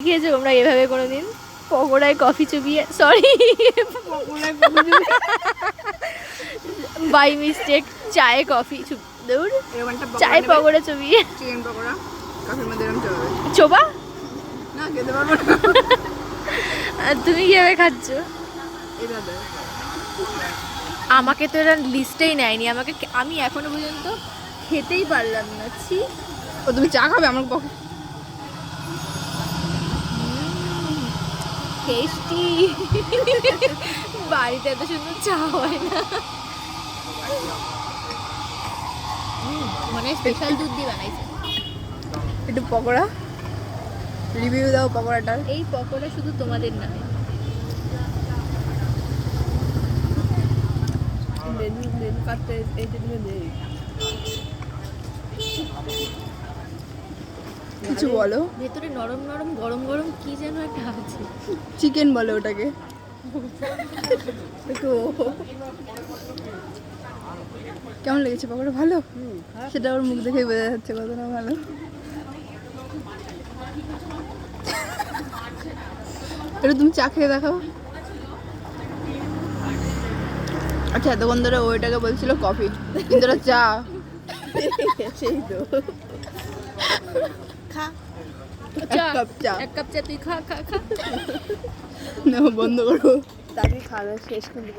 খেয়েছো তোমরা এভাবে কোনোদিন পকোড়ায় কফি চুবিয়ে? সরি, বাই মিস্টেক চায়ে কফি দূর, চায়ে পকোড়া চুবিয়ে চিকেন পকোড়া কফির মধ্যে এরকম চলবে চোবা না, খেতে পারবো না। আর তুমি কিভাবে খাচ্ছ? এইভাবে আমাকে তো এরা লিস্টেই নেয়নি, আমি এখনো পর্যন্ত খেতেই পারলাম না। ছি, ও তুমি চা খাবে আমার পক্ষে? টেস্টি। বাড়িতে এত সুন্দর চা হয় না। মানে স্পেশাল দুধ দিয়ে বানাইছে। একটু পকোড়া রিভিউ দাও পকোড়াটার। এই পকোড়া শুধু তোমাদের নামে। কিছু বলো। ভেতরে নরম নরম গরম গরম কি যেন একটা আছে। চিকেন বলে ওটাকে। একটু কেমন লেগেছে পকোড়া? ভালো? সেটা ওর মুখ দেখেই বোঝা যাচ্ছে কত না ভালো। এটা তুমি চা খেয়ে দেখাও। আচ্ছা, এতক্ষণ ধরে ওইটাকে বলছিল কফি, কিন্তু ওটা চা। সেই তো খা এক কাপ চা তুই খা খা খা। না, বন্ধ করো। তাকে খাওয়া শেষ কিন্তু